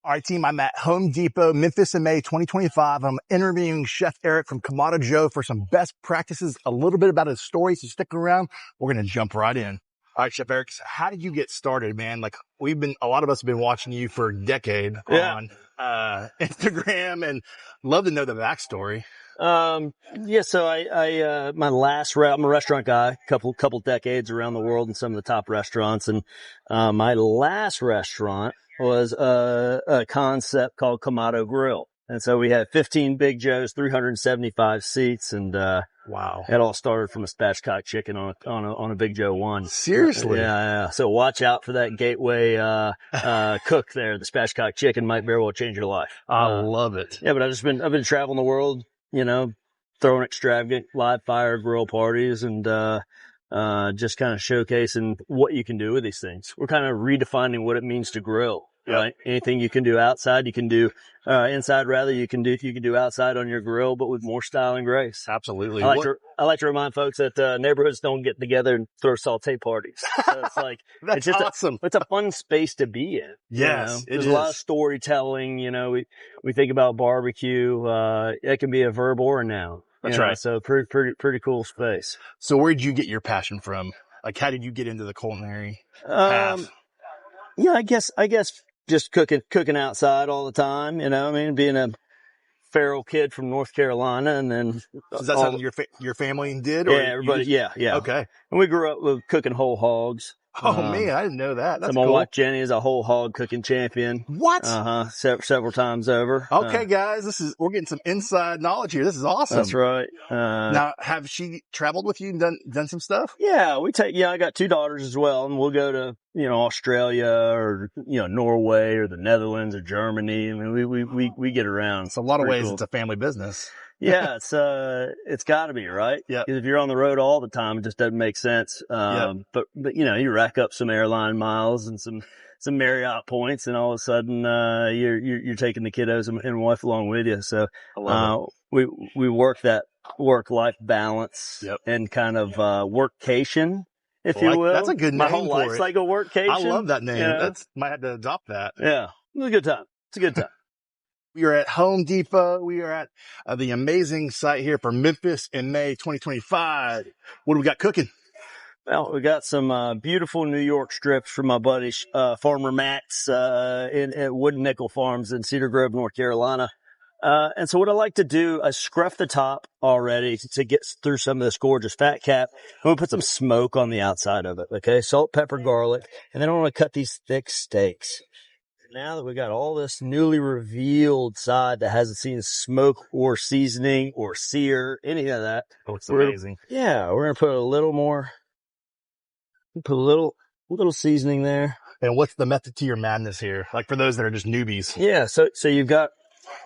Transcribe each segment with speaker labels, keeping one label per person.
Speaker 1: All right, team, I'm at Home Depot, Memphis in May 2025. I'm interviewing Chef Eric from Kamado Joe for some best practices, a little bit about his story. So stick around. We're going to jump right in. All right, Chef Eric, so how did you get started, man? Like a lot of us have been watching you for a decade on Instagram, and love to know the backstory.
Speaker 2: So my last I'm a restaurant guy, couple decades around the world in some of the top restaurants. And, my last restaurant was a concept called Kamado Grill. And so we had 15 Big Joes, 375 seats. And,
Speaker 1: wow,
Speaker 2: it all started from a spatchcock chicken on a Big Joe 1.
Speaker 1: Seriously?
Speaker 2: Yeah. So watch out for that gateway, cook there. The spatchcock chicken might very well change your life.
Speaker 1: I love it.
Speaker 2: Yeah, but I've been traveling the world, throwing extravagant live fire grill parties and, just kind of showcasing what you can do with these things. We're kind of redefining what it means to grill, right? Anything you can do outside, you can do, inside rather, you can do outside on your grill, but with more style and grace.
Speaker 1: Absolutely.
Speaker 2: I like to remind folks that, neighborhoods don't get together and throw saute parties. So it's like,
Speaker 1: That's awesome.
Speaker 2: It's a fun space to be in.
Speaker 1: Yes,
Speaker 2: There's a lot of storytelling, we think about barbecue, it can be a verb or a noun.
Speaker 1: That's right.
Speaker 2: So pretty cool space.
Speaker 1: So where did you get your passion from? Like, how did you get into the culinary path?
Speaker 2: Yeah, I guess just cooking outside all the time, being a feral kid from North Carolina. And then
Speaker 1: is that something your family did? Or
Speaker 2: yeah, everybody. Yeah.
Speaker 1: Okay.
Speaker 2: And we grew up with cooking whole hogs.
Speaker 1: Oh man, I didn't know that. That's
Speaker 2: my
Speaker 1: cool.
Speaker 2: wife Jenny is a whole hog cooking champion.
Speaker 1: What?
Speaker 2: Several times over.
Speaker 1: Okay, guys, we're getting some inside knowledge here. This is awesome.
Speaker 2: That's right.
Speaker 1: Now, have she traveled with you and done some stuff?
Speaker 2: Yeah, I got 2 daughters as well, and we'll go to, Australia or, Norway or the Netherlands or Germany. I mean, we get around.
Speaker 1: It's a lot of ways
Speaker 2: cool.
Speaker 1: It's a family business.
Speaker 2: Yeah, it's gotta be, right?
Speaker 1: Yeah.
Speaker 2: Because if you're on the road all the time, it just doesn't make sense. But you rack up some airline miles and some Marriott points, and all of a sudden, you're taking the kiddos and wife along with you. So, we work that work-life balance and kind of, workcation, if you will.
Speaker 1: That's a good name.
Speaker 2: My whole life's like a workcation.
Speaker 1: I love that name. Might have to adopt that.
Speaker 2: Yeah. It was a good time. It's a good time.
Speaker 1: We are at Home Depot. We are at the amazing site here for Memphis in May 2025. What do we got cooking?
Speaker 2: Well, we got some beautiful New York strips from my buddy Farmer Max at Wooden Nickel Farms in Cedar Grove, North Carolina. And so what I like to do, I scruff the top already to get through some of this gorgeous fat cap. I'm going to put some smoke on the outside of it, okay? Salt, pepper, garlic. And then I want to cut these thick steaks. Now that we got all this newly revealed side that hasn't seen smoke or seasoning or sear, any of that.
Speaker 1: Oh, it's amazing.
Speaker 2: We're going to put a little more, put a little seasoning there.
Speaker 1: And what's the method to your madness here? Like for those that are just newbies.
Speaker 2: Yeah. So you've got,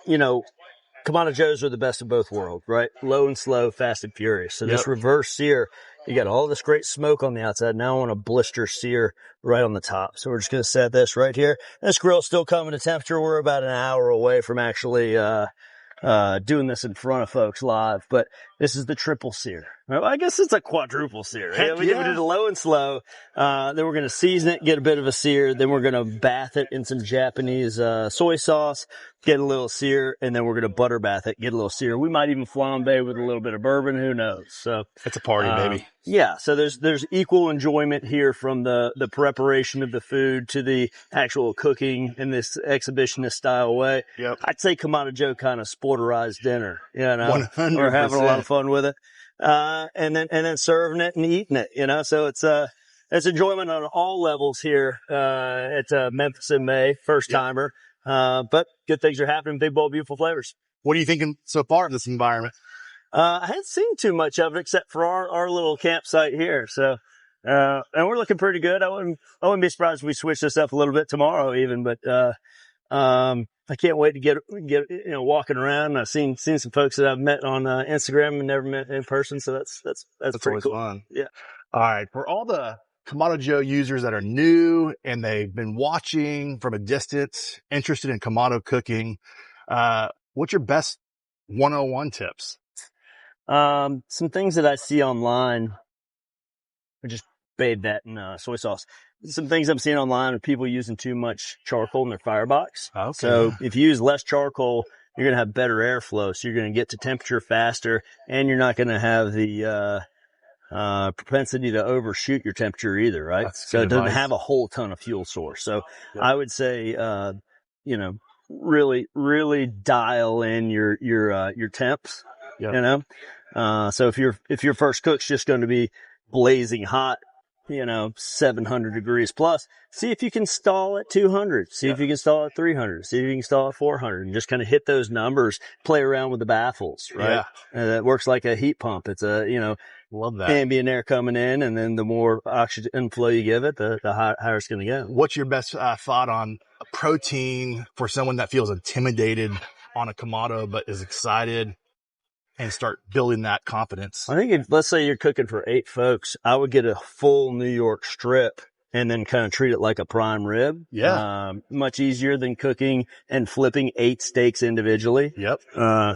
Speaker 2: Kamado Joes are the best of both worlds, right? Low and slow, fast and furious. So this reverse sear, you got all this great smoke on the outside. Now I want to blister sear right on the top. So we're just going to set this right here. This grill's still coming to temperature. We're about an hour away from actually, doing this in front of folks live, but this is the triple sear. Well, I guess it's a quadruple sear. We did a low and slow. Then we're going to season it, get a bit of a sear. Then we're going to bath it in some Japanese, soy sauce, get a little sear, and then we're going to butter bath it, get a little sear. We might even flambe with a little bit of bourbon. Who knows? So
Speaker 1: it's a party, baby.
Speaker 2: Yeah. So there's equal enjoyment here from the preparation of the food to the actual cooking in this exhibitionist style way.
Speaker 1: Yep.
Speaker 2: I'd say Kamado Joe kind of sporterized dinner,
Speaker 1: 100%.
Speaker 2: We're having a lot of fun with it. And then serving it and eating it, so it's enjoyment on all levels here, at, Memphis in May, first timer. But good things are happening, big, bold, beautiful flavors.
Speaker 1: What are you thinking so far of this environment?
Speaker 2: I hadn't seen too much of it except for our little campsite here. So, and we're looking pretty good. I wouldn't be surprised if we switch this up a little bit tomorrow even, but, I can't wait to get, walking around. I've seen some folks that I've met on, Instagram and never met in person. So that's pretty
Speaker 1: always
Speaker 2: cool.
Speaker 1: Fun.
Speaker 2: Yeah.
Speaker 1: All right. For all the Kamado Joe users that are new and they've been watching from a distance, interested in Kamado cooking, what's your best 101 tips?
Speaker 2: Some things that I see online, I just bathe that in soy sauce. some things I'm seeing online are people using too much charcoal in their firebox.
Speaker 1: Okay.
Speaker 2: So if you use less charcoal, you're going to have better airflow. So you're going to get to temperature faster, and you're not going to have the propensity to overshoot your temperature either, right? So it doesn't have a whole ton of fuel source. So I would say, you know, really, really dial in your temps, you know? So if your first cook's just going to be blazing hot, you know, 700 degrees plus, see if you can stall at 200, see if you can stall at 300, see if you can stall at 400, and just kind of hit those numbers, play around with the baffles, right?
Speaker 1: Yeah.
Speaker 2: And it works like a heat pump. It's a, you know,
Speaker 1: love that.
Speaker 2: Ambient air coming in, and then the more oxygen flow you give it, the higher it's going to get.
Speaker 1: What's your best thought on protein for someone that feels intimidated on a Kamado but is excited and start building that confidence?
Speaker 2: I think if, let's say you're cooking for 8 folks, I would get a full New York strip and then kind of treat it like a prime rib.
Speaker 1: Yeah.
Speaker 2: Much easier than cooking and flipping 8 steaks individually.
Speaker 1: Yep.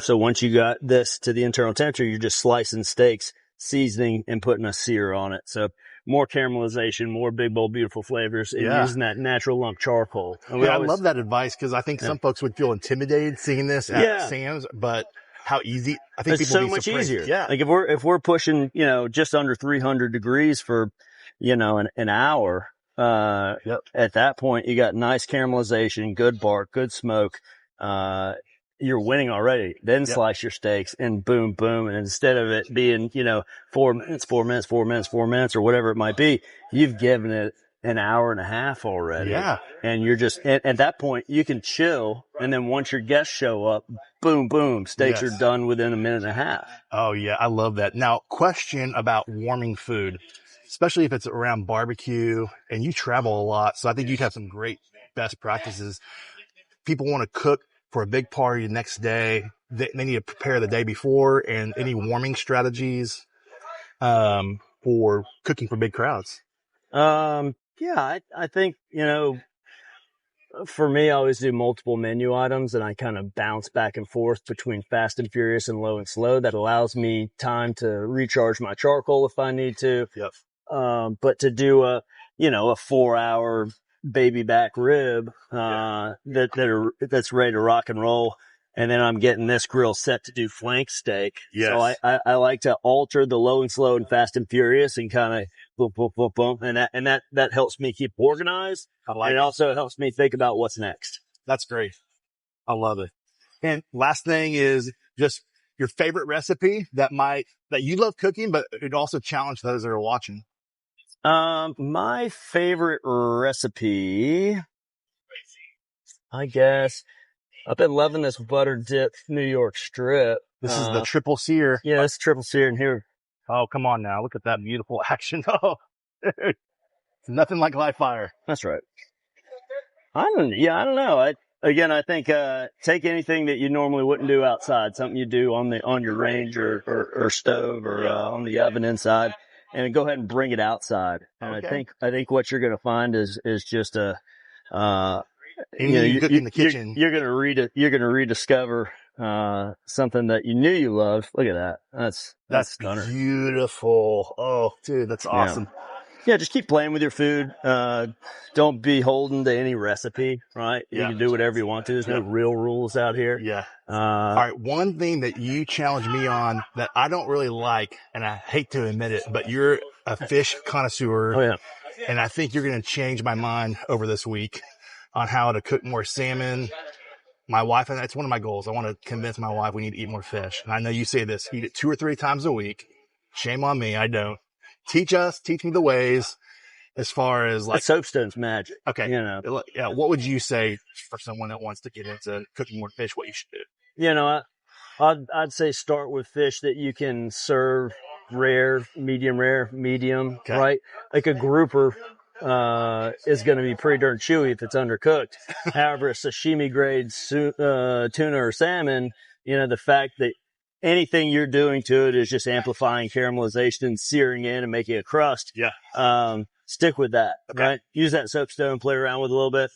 Speaker 2: So once you got this to the internal temperature, you're just slicing steaks, seasoning, and putting a sear on it. So more caramelization, more big, bold, beautiful flavors, and using that natural lump charcoal. And
Speaker 1: I love that advice, because I think some folks would feel intimidated seeing this at Sam's, but how easy. I think
Speaker 2: it's
Speaker 1: people
Speaker 2: so much
Speaker 1: surprised.
Speaker 2: easier.
Speaker 1: Yeah.
Speaker 2: Like if we're pushing, you know, just under 300 degrees for, you know, an hour, at that point you got nice caramelization, good bark, good smoke. You're winning already. Then slice your steaks and boom, boom. And instead of it being, you know, 4 minutes, 4 minutes, 4 minutes, 4 minutes, or whatever it might be, you've given it an hour and a half already.
Speaker 1: Yeah.
Speaker 2: And you're just, at that point, you can chill. And then once your guests show up, boom, boom, steaks are done within a minute and a half.
Speaker 1: Oh, yeah. I love that. Now, question about warming food, especially if it's around barbecue and you travel a lot. So I think you'd have some great best practices. People want to cook for a big party the next day. They need to prepare the day before, and any warming strategies for cooking for big crowds.
Speaker 2: Yeah, I think, you know, for me, I always do multiple menu items, and I kind of bounce back and forth between fast and furious and low and slow. That allows me time to recharge my charcoal if I need to.
Speaker 1: Yep.
Speaker 2: But to do a 4-hour baby back rib, that's ready to rock and roll, and then I'm getting this grill set to do flank steak.
Speaker 1: Yes.
Speaker 2: So I like to alter the low and slow and fast and furious and kind of boom, boom, boom, boom. And that helps me keep organized. And it also helps me think about what's next.
Speaker 1: That's great. I love it. And last thing is just your favorite recipe that you love cooking, but it also challenge those that are watching.
Speaker 2: My favorite recipe, I guess, I've been loving this butter dipped New York strip.
Speaker 1: This is the triple sear.
Speaker 2: Yeah, it's triple sear in here.
Speaker 1: Oh, come on now. Look at that beautiful action. Oh, it's nothing like live fire.
Speaker 2: That's right. I don't know. I think, take anything that you normally wouldn't do outside, something you do on your range or stove or, on the oven inside, and go ahead and bring it outside. And I think what you're going to find is just you
Speaker 1: cook in the kitchen.
Speaker 2: You're going to rediscover, something that you knew you loved. Look at that. That's stunner.
Speaker 1: Beautiful. Oh, dude, that's awesome.
Speaker 2: Yeah, just keep playing with your food. Don't be beholden to any recipe, right? You can do whatever you want to. There's no real rules out here.
Speaker 1: Yeah. All right. One thing that you challenged me on that I don't really like, and I hate to admit it, but you're a fish connoisseur.
Speaker 2: Oh, yeah.
Speaker 1: And I think you're going to change my mind over this week on how to cook more salmon. My wife, and that's one of my goals. I want to convince my wife we need to eat more fish. And I know you say this, eat it 2 or 3 times a week. Shame on me. I don't. Teach me the ways as far as like
Speaker 2: soapstone's magic.
Speaker 1: Okay.
Speaker 2: You know.
Speaker 1: Yeah. What would you say for someone that wants to get into cooking more fish, what you should do?
Speaker 2: You know, I'd say start with fish that you can serve rare, medium, right? Like a grouper, is going to be pretty darn chewy if it's undercooked. However, a sashimi grade, tuna or salmon, you know, the fact that anything you're doing to it is just amplifying caramelization and searing in and making a crust.
Speaker 1: Yeah.
Speaker 2: Stick with that, right? Use that soapstone, play around with a little bit.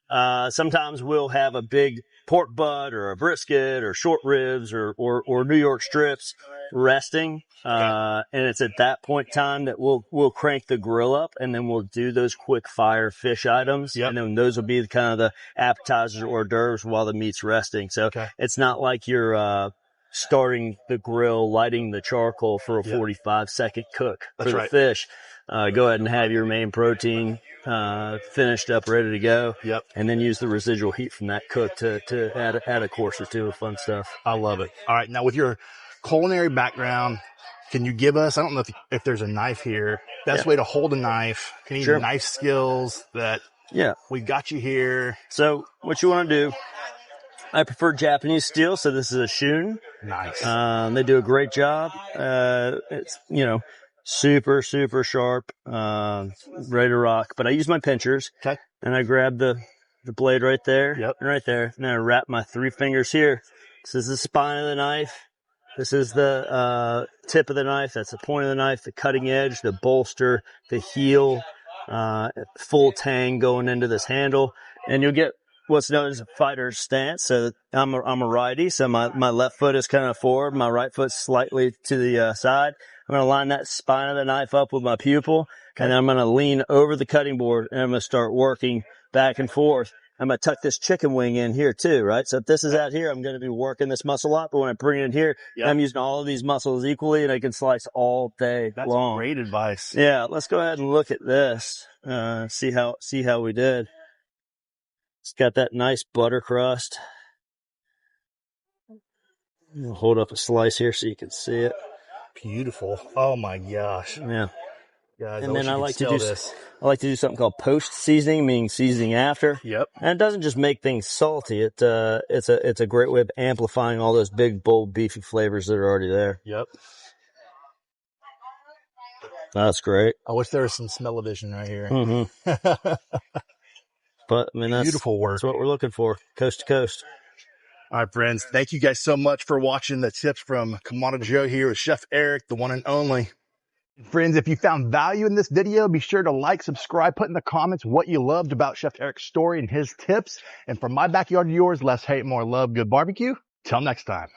Speaker 2: Sometimes we'll have a big pork butt or a brisket or short ribs or New York strips resting. And it's at that point in time that we'll crank the grill up, and then we'll do those quick fire fish items. And then those will be kind of the appetizers or hors d'oeuvres while the meat's resting. So it's not like you're, starting the grill, lighting the charcoal for a 45-second cook for the fish. Go ahead and have your main protein finished up, ready to go. And then use the residual heat from that cook to add a course or two of fun stuff.
Speaker 1: I love it. All right. Now, with your culinary background, can you give us, I don't know if there's a knife here, best way to hold a knife, any knife skills that we got you here?
Speaker 2: So what you want to do, I prefer Japanese steel, so this is a Shun.
Speaker 1: Nice.
Speaker 2: They do a great job. It's, super, super sharp, ready to rock. But I use my pinchers. And I grab the blade right there. And right there. And I wrap my 3 fingers here. This is the spine of the knife. This is the tip of the knife. That's the point of the knife, the cutting edge, the bolster, the heel, full tang going into this handle. And you'll get what's known as a fighter's stance. So I'm a righty. So my left foot is kind of forward. My right foot slightly to the side. I'm going to line that spine of the knife up with my pupil. And then I'm going to lean over the cutting board, and I'm going to start working back and forth. I'm going to tuck this chicken wing in here too, right? So if this is out here, I'm going to be working this muscle up. But when I bring it in here, I'm using all of these muscles equally, and I can slice all day long.
Speaker 1: That's great advice.
Speaker 2: Yeah. Let's go ahead and look at this. See how we did. It's got that nice butter crust. I'll hold up a slice here so you can see it.
Speaker 1: Beautiful. Oh my gosh.
Speaker 2: Yeah.
Speaker 1: Guys,
Speaker 2: and then I like to do something called post seasoning, meaning seasoning after. And it doesn't just make things salty. It's a great way of amplifying all those big, bold, beefy flavors that are already there. That's great.
Speaker 1: I wish there was some smell-o-vision right here.
Speaker 2: But I mean, that's
Speaker 1: beautiful work.
Speaker 2: That's what we're looking for, coast to coast.
Speaker 1: All right, friends. Thank you guys so much for watching the tips from Kamado Joe here with Chef Eric, the one and only. Friends, if you found value in this video, be sure to like, subscribe, put in the comments what you loved about Chef Eric's story and his tips. And from my backyard to yours, less hate, more love, good barbecue. Till next time.